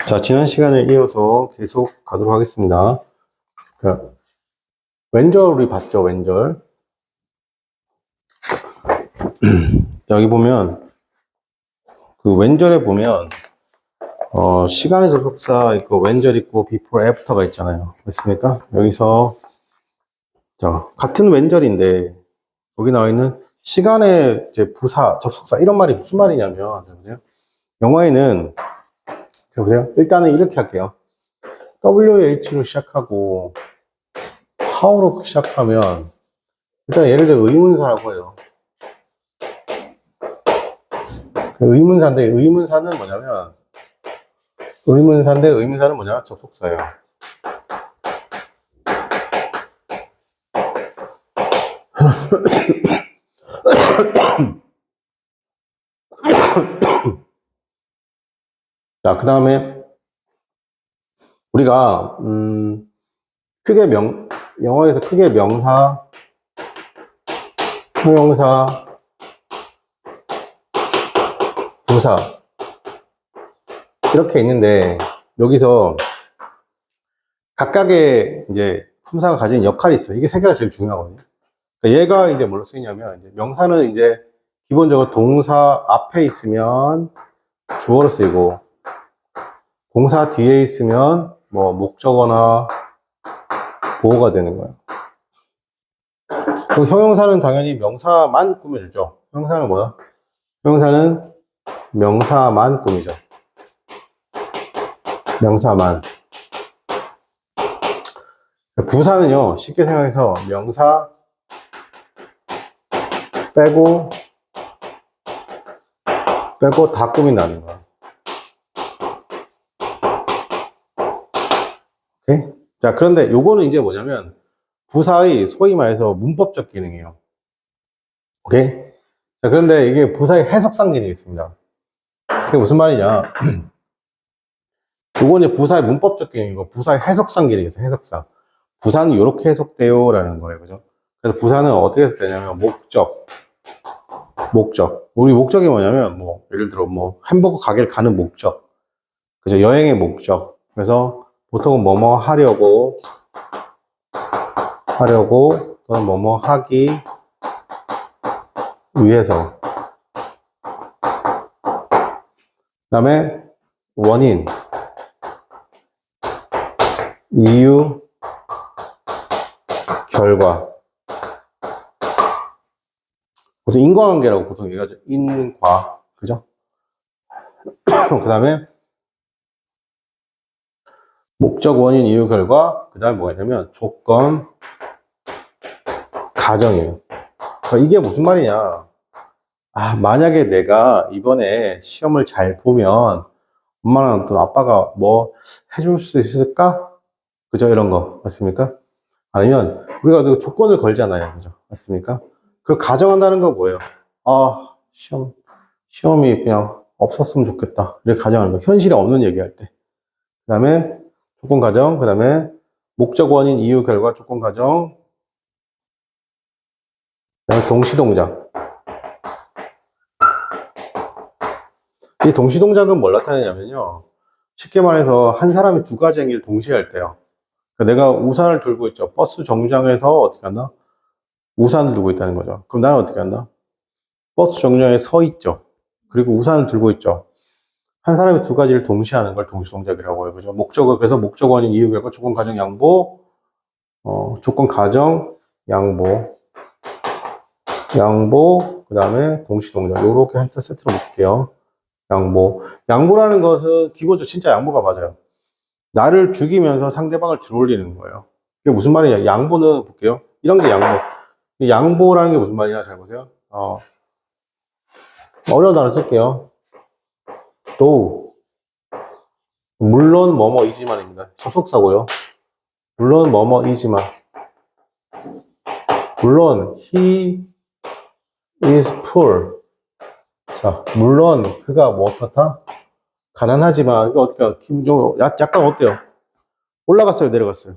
자, 지난 시간에 이어서 계속 가도록 하겠습니다. 왼절 우리 봤죠, 왼절. 여기 보면, 그 왼절에 보면, 시간의 접속사 있고, 왼절 있고, before, after가 있잖아요. 맞습니까? 여기서, 자, 같은 왼절인데, 여기 나와 있는 시간의 이제 부사, 접속사, 이런 말이 무슨 말이냐면, 보세요. 영어에는, 보세요. 일단은 이렇게 할게요. WH로 시작하고, how로 시작하면, 일단 예를 들어 의문사라고 해요. 의문사인데, 의문사는 뭐냐면, 의문사는 뭐냐? 접속사예요. 자, 그 다음에, 우리가, 크게 영어에서 크게 명사, 형용사, 부사, 이렇게 있는데, 여기서 각각의 이제 품사가 가진 역할이 있어요. 이게 세 개가 제일 중요하거든요. 그러니까 얘가 이제 뭘로 쓰이냐면, 이제 명사는 이제 기본적으로 동사 앞에 있으면 주어로 쓰이고, 동사 뒤에 있으면 뭐 목적어나 보호가 되는 거예요. 그리고 형용사는 당연히 명사만 꾸며주죠. 형용사는 뭐야? 형용사는 명사만 꾸미죠. 명사만. 부사는요, 쉽게 생각해서 명사 빼고 다 꾸민다는 거야. 오케이? 자, 그런데 요거는 이제 뭐냐면 부사의 소위 말해서 문법적 기능이에요. 오케이? 자, 그런데 이게 부사의 해석상 기능이 있습니다. 그게 무슨 말이냐? 요거는 부사의 문법적 기능이고 부사의 해석상 기능이 있어요. 해석상. 부사는 이렇게 해석돼요 라는 거예요. 그죠? 그래서 부사는 어떻게 해석되냐면 목적. 우리 목적이 뭐냐면 뭐 예를 들어 뭐 햄버거 가게를 가는 목적. 그죠? 여행의 목적. 그래서 보통은 뭐뭐 하려고 또는 뭐뭐 하기 위해서. 그 다음에 원인, 이유, 결과. 보통 인과관계라고 보통 얘기하죠. 인과. 그죠? 그 다음에 목적, 원인, 이유, 결과. 그 다음에 뭐가 있냐면 조건, 가정이에요. 그러니까 이게 무슨 말이냐. 아, 만약에 내가 이번에 시험을 잘 보면 엄마랑 또 아빠가 뭐 해줄 수 있을까? 그죠? 이런 거. 맞습니까? 아니면 우리가 조건을 걸잖아요. 그죠? 맞습니까? 그걸 가정한다는 건 뭐예요? 아, 시험이 그냥 없었으면 좋겠다. 이렇게 가정하는 거. 현실에 없는 얘기할 때. 그 다음에 조건 가정, 그 다음에 목적, 원인, 이유, 결과, 조건 가정, 그다음에 동시동작. 이 동시동작은 뭘 나타내냐면요. 쉽게 말해서 한 사람이 두 가지 행위를 동시에 할 때요. 그러니까 내가 우산을 들고 있죠. 버스 정류장에서 어떻게 한다? 우산을 들고 있다는 거죠. 그럼 나는 어떻게 한다? 버스 정류장에 서 있죠. 그리고 우산을 들고 있죠. 한 사람이 두 가지를 동시에 하는 걸 동시동작이라고 해요. 그죠? 그래서 목적, 원인, 이유, 결과, 조건, 가정, 양보, 조건, 가정, 양보, 그 다음에 동시동작. 요렇게 한 세트로 볼게요. 양보라는 것은 기본적으로 진짜 양보가 맞아요. 나를 죽이면서 상대방을 들어올리는 거예요. 그게 무슨 말이냐? 양보는 볼게요. 이런 게 양보. 양보라는 게 무슨 말이냐? 잘 보세요. 어려운 단어 쓸게요. though. 물론 뭐뭐이지만입니다. 접속사고요. 물론 뭐뭐이지만. 물론 he is poor. 자, 물론 그가 뭐 어떻다? 가난하지만 이거 어떻게 약간 어때요? 올라갔어요, 내려갔어요?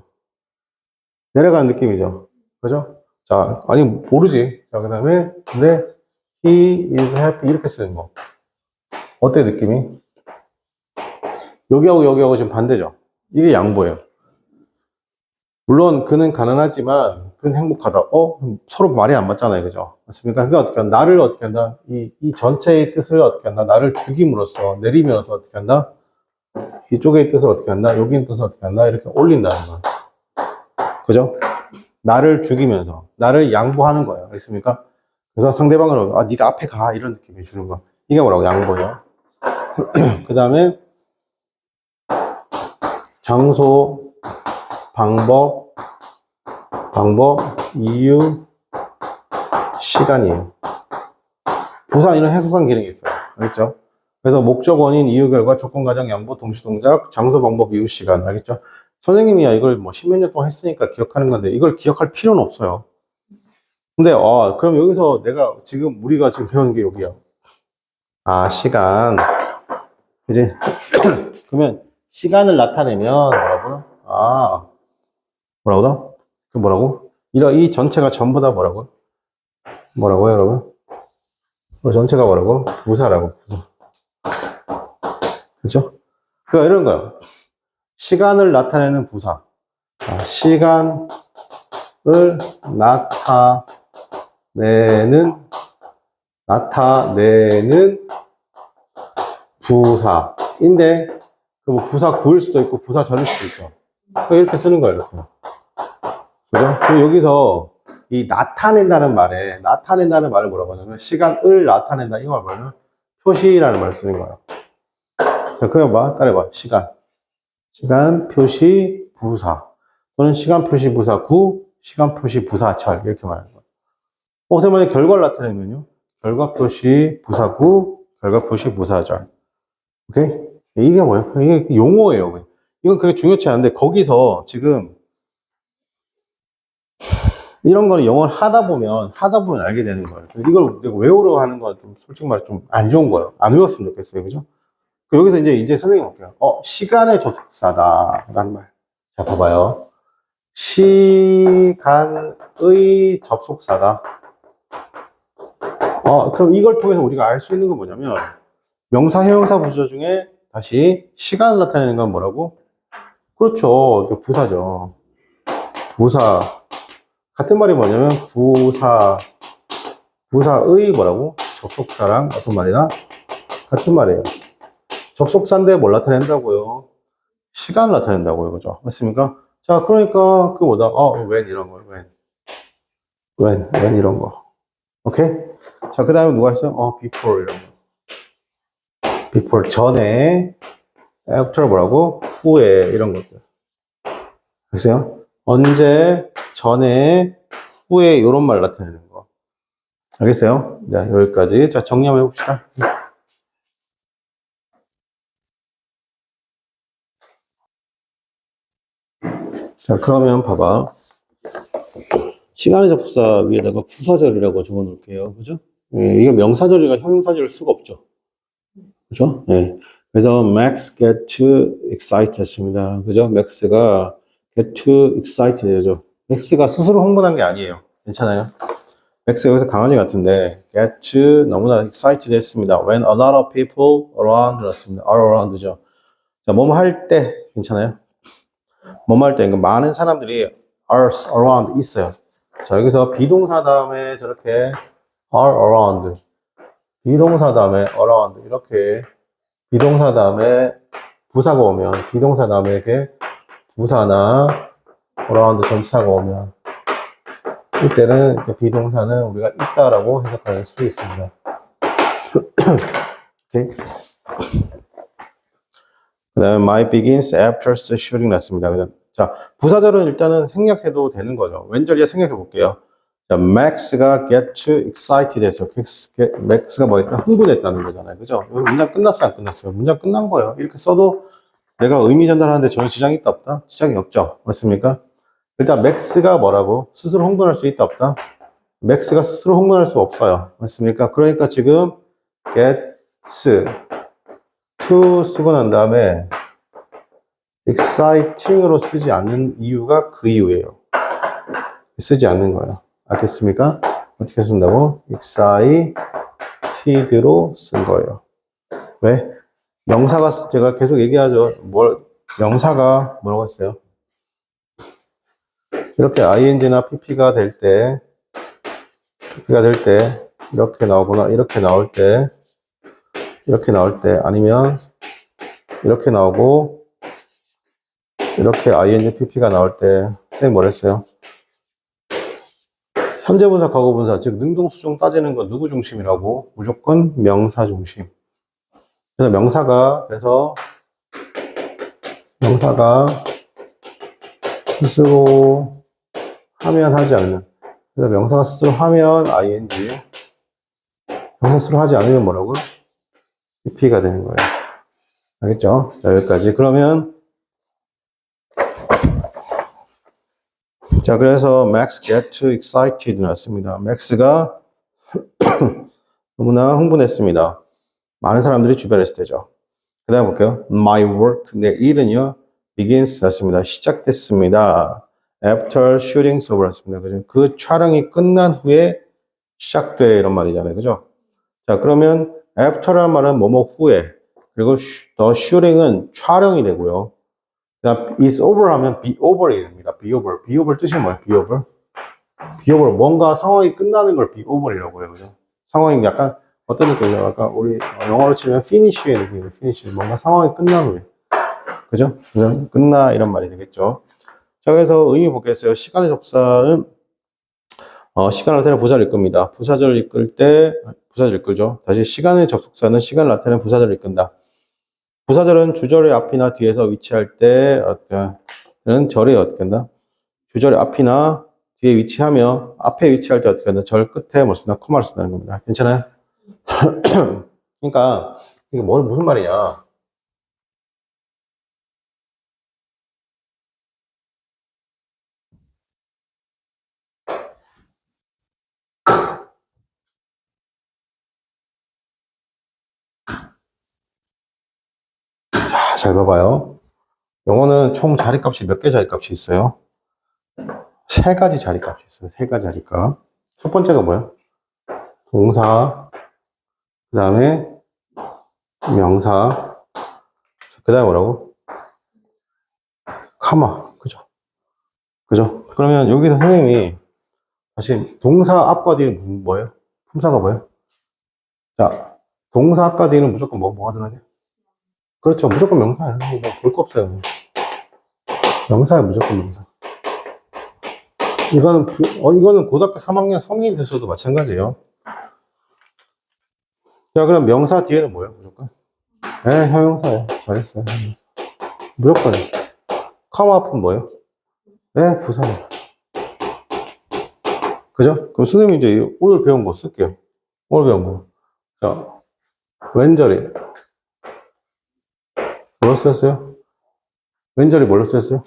내려가는 느낌이죠. 그죠? 자, 아니 모르지. 자, 그다음에 근데 he is happy 이렇게 쓰는 거. 어때 느낌이? 여기하고 여기하고 지금 반대죠. 이게 양보예요. 물론 그는 가난하지만 그는 행복하다. 서로 말이 안 맞잖아요. 그죠? 맞습니까? 그러니까 어떻게 한다? 나를 어떻게 한다? 이 전체의 뜻을 어떻게 한다? 나를 죽임으로써, 내리면서 어떻게 한다? 이쪽의 뜻을 어떻게 한다? 여기의 뜻을 어떻게 한다? 이렇게 올린다는 거예요. 그죠? 나를 죽이면서, 나를 양보하는 거예요. 알겠습니까? 그래서 상대방을, 네가 앞에 가. 이런 느낌이 주는 거. 이게 뭐라고? 양보예요. 그 다음에 장소, 방법, 이유, 시간이에요. 부사 이런 해석상 기능이 있어요. 알겠죠? 그래서 목적, 원인, 이유, 결과, 조건, 과정, 양보, 동시, 동작, 장소, 방법, 이유, 시간. 알겠죠? 선생님이야 이걸 뭐 십몇 년 동안 했으니까 기억하는 건데 이걸 기억할 필요는 없어요. 근데 그럼 여기서 내가 지금 우리가 지금 배우는 게 여기야. 시간. 그지? 그러면 시간을 나타내면 뭐라고? 뭐라고? 그 뭐라고? 이 전체가 전부 다 뭐라고? 뭐라고요, 여러분? 전체가 뭐라고? 부사라고, 부사. 그죠? 그러니까 이런 거요. 시간을 나타내는 부사. 시간을 나타내는 부사인데, 뭐 부사 구일 수도 있고, 부사 절일 수도 있죠. 이렇게 쓰는 거예요, 이렇게. 그죠? 그럼 여기서 이 나타낸다는 말을 뭐라고 하냐면, 시간을 나타낸다. 이거 말은 표시라는 말을 쓰는 거예요. 자, 그냥 따라해봐. 시간 표시 부사. 또는 시간 표시 부사 구, 시간 표시 부사 절. 이렇게 말하는 거예요. 선생님, 결과를 나타내면요. 결과 표시 부사 구, 결과 표시 부사 절. 오케이? 이게 뭐예요? 이게 용어예요. 이건 그렇게 중요치 않은데, 거기서 지금, 이런 거는 영어를 하다 보면 알게 되는 거예요. 이걸 외우려고 하는 건 좀, 솔직히 말해 좀 안 좋은 거예요. 안 외웠으면 좋겠어요. 그죠? 여기서 이제 선생님 볼게요. 시간의 접속사다라는 말. 자, 봐봐요. 시간의 접속사다. 그럼 이걸 통해서 우리가 알 수 있는 건 뭐냐면, 명사, 형용사, 부사 중에 다시 시간을 나타내는 건 뭐라고? 그렇죠. 부사죠. 부사. 같은 말이 뭐냐면, 부사의 뭐라고? 접속사랑 어떤 말이나? 같은 말이에요. 접속사인데 뭘 나타낸다고요? 시간을 나타낸다고요. 그죠? 맞습니까? 자, 그러니까, when 이런 거, when 이런 거. 오케이? 자, 그 다음에 누가 있어요? before 이런 거. before, 전에, after 뭐라고? 후에, 이런 것들. 알겠어요? 언제, 전에, 후에, 이런 말 나타내는 거. 알겠어요? 자, 여기까지. 자, 정리 한번 해봅시다. 자, 그러면 봐봐. 시간의 접속사 위에다가 부사절이라고 적어 놓을게요. 그죠? 이게 명사절이가 형용사절일 수가 없죠. 그죠? 그래서 Max get too excited 했습니다. 그죠? Max가 get too excited 되죠. Max가 스스로 흥분한 게 아니에요. 괜찮아요? Max 여기서 강아지 같은데 get too 너무나 excited 했습니다. When a lot of people around 였습니다. are around죠. 자, 뭐뭐 할 때 괜찮아요? 뭐뭐 할 때 많은 사람들이 are around 있어요. 자, 여기서 비동사 다음에 저렇게 are around 비동사 다음에 around 이렇게 비동사 다음에 부사가 오면 비동사 다음에 이렇게 부사나 around 전치사가 오면 이때는 이렇게 비동사는 우리가 있다라고 해석할 수 있습니다. 오케이. 그 다음에 my begins after the shooting 났습니다. 자, 부사절은 일단은 생략해도 되는 거죠. 왼절이야 생략해 볼게요. 자, Max가 get too excited 했어요. Max가 뭐였다? 흥분했다는 거잖아요. 그죠? 문장 끝났어요? 안 끝났어요? 문장 끝난 거예요. 이렇게 써도 내가 의미 전달하는데 전혀 지장이 있다 없다? 지장이 없죠. 맞습니까? 일단 Max가 뭐라고? 스스로 흥분할 수 있다 없다? Max가 스스로 흥분할 수 없어요. 맞습니까? 그러니까 지금 gets to 쓰고 난 다음에 exciting으로 쓰지 않는 이유가 그 이유예요. 쓰지 않는 거예요. 알겠습니까? 어떻게 쓴다고? excited로 쓴 거예요. 왜? 명사가, 제가 계속 얘기하죠. 명사가 뭐라고 했어요? 이렇게 ing나 pp가 될 때, 이렇게 나오거나, 이렇게 나올 때, 아니면, 이렇게 나오고, 이렇게 ing, pp가 나올 때, 선생님 뭐라 했어요? 현재분사, 과거분사, 즉, 능동수중 따지는 건 누구 중심이라고? 무조건 명사 중심. 그래서 명사가 스스로 하면 하지 않으면. 그래서 명사가 스스로 하면 ing, 명사 스스로 하지 않으면 뭐라고? pp가 되는 거예요. 알겠죠? 자, 여기까지. 그러면, 자, 그래서 Max get too excited 나왔습니다. Max가 너무나 흥분했습니다. 많은 사람들이 주변에 있을 때죠. 그 다음 볼게요. My work, 내 일은요, begins 났습니다. 시작됐습니다. After shooting's over 났습니다. 그죠? 그 촬영이 끝난 후에 시작돼 이런 말이잖아요. 그죠? 자, 그러면 after라는 말은 뭐뭐 후에, 그리고 the shooting은 촬영이 되고요. 그다음 is over 하면 be over이 됩니다. be over. be over 뜻이 뭐예요? be over. be over. 뭔가 상황이 끝나는 걸 be over이라고 해요. 그죠? 상황이 약간 어떤 느낌이에요? 아까 우리 영어로 치면 finish의 느낌이에요. finish. 뭔가 상황이 끝난 후에. 그죠? 그냥 끝나 이런 말이 되겠죠. 자, 그래서 의미 보겠어요. 시간의 접사는 시간을 나타내는 부사를 이끕니다. 부사절을 이끌 때 부사절 이끌죠. 다시 시간의 접속사는 시간을 나타내는 부사절을 이끈다. 부사절은 주절의 앞이나 뒤에서 위치할 때 어떤 절에 어떻게 한다? 주절의 앞이나 뒤에 위치하며 앞에 위치할 때 어떻게 한다? 절 끝에 뭘 쓴다? 코마를 쓴다는 겁니다. 괜찮아요? 그러니까 이게 무슨 말이냐? 자, 잘 봐봐요. 영어는 총 자리값이 몇 개 자리값이 있어요? 세 가지 자리값이 있어요. 세 가지 자리값. 첫 번째가 뭐예요? 동사, 그 다음에 명사, 그 다음에 뭐라고? 카마. 그죠? 그죠? 그러면 여기서 선생님이 다시 동사 앞과 뒤는 뭐예요? 품사가 뭐예요? 자, 동사 앞과 뒤는 무조건 뭐가 들어가냐? 그렇죠. 무조건 명사예요. 볼 거 없어요. 명사예요. 무조건 명사. 이거는 고등학교 3학년 성인이 돼서도 마찬가지예요. 자, 그럼 명사 뒤에는 뭐예요? 무조건? 네, 형용사예요. 잘했어요. 무조건. 카마 앞은 뭐예요? 네, 부사예요. 그죠? 그럼 선생님이 이제 오늘 배운 거 쓸게요. 오늘 배운 거. 자, 왼절이 뭘로 쓰였어요? 왼절이 뭘로 쓰였어요?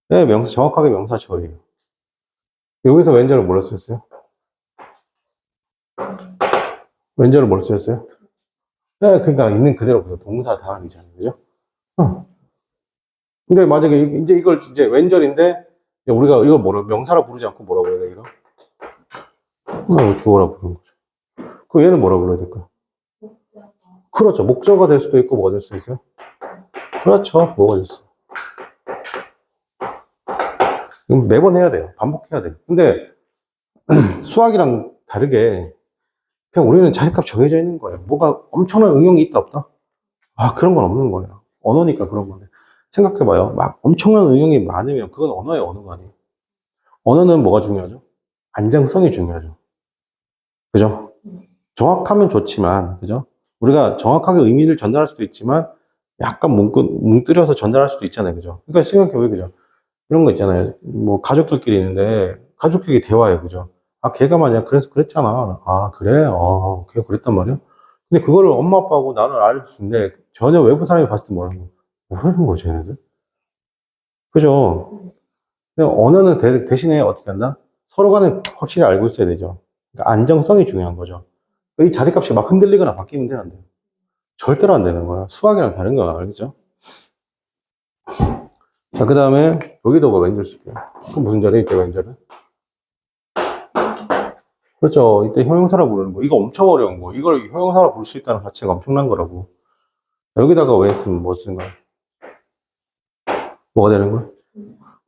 네, 정확하게 명사절이에요. 여기서 왼절은 뭘로 쓰였어요? 왼절은 뭘로 쓰였어요? 네, 그러니까 있는 그대로 보세요. 동사 다음이잖아요. 그죠? 근데 만약에 이걸 왼절인데 우리가 이걸 명사라 부르지 않고 뭐라고 해야 돼, 이거? 주어라 부르는 거죠. 그럼 얘는 뭐라 불러야 될까요? 그렇죠. 목적어가 될 수도 있고 뭐가 될 수도 있어요? 그렇죠. 뭐가 됐어. 매번 해야 돼요. 반복해야 돼요. 근데 수학이랑 다르게 그냥 우리는 자리값 정해져 있는 거예요. 뭐가 엄청난 응용이 있다 없다? 아, 그런 건 없는 거예요. 언어니까 그런 건데. 생각해봐요. 막 엄청난 응용이 많으면 그건 언어의 언어가 아니에요. 언어는 뭐가 중요하죠? 안정성이 중요하죠. 그죠? 정확하면 좋지만, 그죠? 우리가 정확하게 의미를 전달할 수도 있지만 약간 뭉뜨려서 전달할 수도 있잖아요. 그죠? 그러니까 생각해보세요. 그죠? 이런 거 있잖아요. 뭐 가족들끼리 있는데 가족끼리 대화해요. 그죠? 아, 걔가 만약 그래서 그랬잖아. 아, 그래? 걔가 그랬단 말이야? 근데 그거를 엄마 아빠하고 나는 알려줬는데 전혀 외부 사람이 봤을 때 뭐라는 거지, 얘네들? 그죠? 그냥 언어는 대신에 어떻게 한다? 서로 간에 확실히 알고 있어야 되죠. 그러니까 안정성이 중요한 거죠. 이 자리값이 막 흔들리거나 바뀌면 돼, 안 돼? 절대로 안 되는 거야. 수학이랑 다른 거야, 알겠죠? 자, 그 다음에 여기도 뭐 왼절 쓸게요. 그럼 무슨 자리? 이때 왼절은? 그렇죠. 이때 형용사라 부르는 거. 이거 엄청 어려운 거. 이걸 형용사라 부를 수 있다는 가치가 엄청난 거라고. 여기다가 왜 쓰면 뭐 쓰는 거야? 뭐가 되는 거야?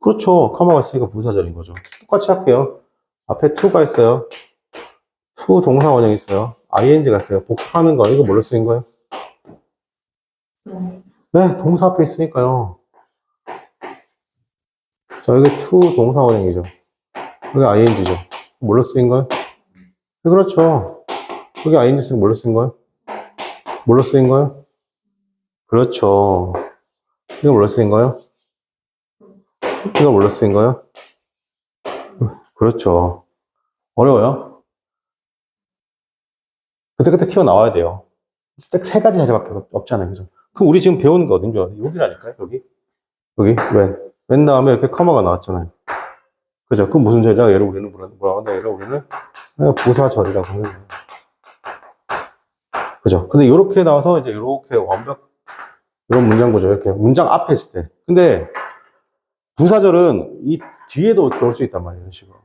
그렇죠. 커마가 있으니까 부사절인 거죠. 똑같이 할게요. 앞에 to가 있어요. to 동사 원형이 있어요. ing가 있어요. 복습하는 거. 이거 뭘로 쓰인 거예요? 네, 동사 앞에 있으니까요. 자, 여기 to 동사 원형이죠. 여기 ing죠. 뭘로 쓰인 거예요? 네, 그렇죠. 여기 ing 쓰면 뭘로 쓰인 거예요? 뭘로 쓰인 거예요? 그렇죠. 이거 뭘로 쓰인 거예요? 이거 뭘로 쓰인 거예요? 그렇죠. 어려워요? 그때그때 튀어나와야 돼요. 딱 세 가지 자리밖에 없잖아요. 그죠? 그럼 우리 지금 배우는 게 어딘 줄 알아요? 여기라니까요, 여기. 여기, when 다음에 이렇게 커마가 나왔잖아요. 그죠? 그럼 무슨 절이야? 얘를 우리는 뭐라고 한다? 얘를 우리는 그냥 부사절이라고 하는 거예요. 그죠? 근데 이렇게 나와서 이제 이렇게 이런 문장 구조, 이렇게 문장 앞에 있을 때. 근데 부사절은 이 뒤에도 이렇게 올 수 있단 말이에요, 이런 식으로.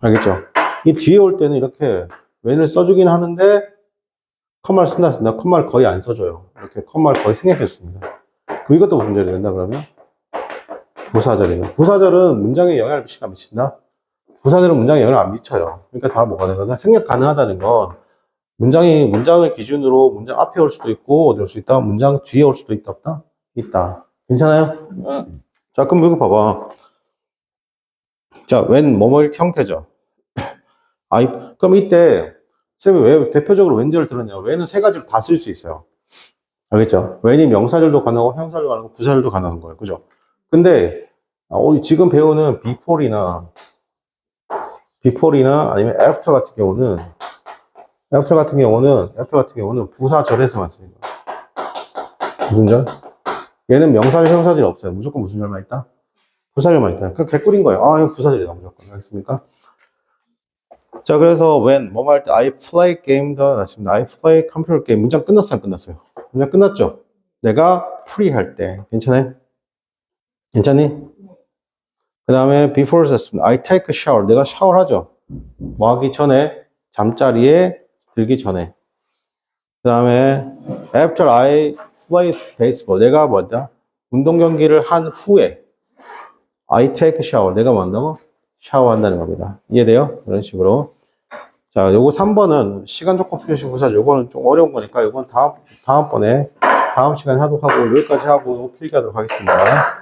알겠죠? 이 뒤에 올 때는 이렇게 when을 써주긴 하는데, 컴마를 쓴다. 컴마를 거의 안 써줘요. 이렇게 컴마를 거의 생략했습니다. 그럼 이것도 무슨 절이 된다, 그러면? 부사절이네. 부사절은 문장에 영향을 미친다, 미친다? 부사절은 문장에 영향을 안 미쳐요. 그러니까 다 뭐가 되는 거냐? 생략 가능하다는 건, 문장을 기준으로 문장 앞에 올 수도 있고, 어디 올 수 있다? 문장 뒤에 올 수도 있다, 없다? 있다. 괜찮아요? 자, 그럼 여기 봐봐. 자, when 뭐뭐일 형태죠. 그럼 이때, 쌤이 왜 대표적으로 when절을 들었냐? when은 세 가지로 다 쓸 수 있어요. 알겠죠? when이 명사절도 가능하고, 형사절도 가능하고, 부사절도 가능한 거예요. 그죠? 근데, 지금 배우는 before이나 아니면 after 같은 경우는, 부사절에서만 쓰는 거예요. 무슨 절? 얘는 명사절, 형사절이 없어요. 무조건 무슨 절만 있다? 부사절만 있다. 그 개꿀인 거예요. 이거 부사절이다, 무조건. 알겠습니까? 자, 그래서 when 뭐뭐 할 때 I play game 더 낫습니다. I play computer game. 문장 끝났어요, 안 끝났어요? 문장 끝났죠? 내가 free 할 때. 괜찮아요? 괜찮니? 그 다음에 before 잤습니다. I take a shower. 내가 샤워를 하죠. 뭐 하기 전에? 잠자리에 들기 전에. 그 다음에 after I play baseball. 내가 뭐다? 운동 경기를 한 후에 I take a shower. 내가 뭐 한다고? 샤워한다는 겁니다. 이해돼요? 이런 식으로. 자, 요거 3번은 시간 조건 표시 부사. 요거는 좀 어려운 거니까 요건 다음 시간에 하도록 하고 여기까지 하고 필기하도록 하겠습니다.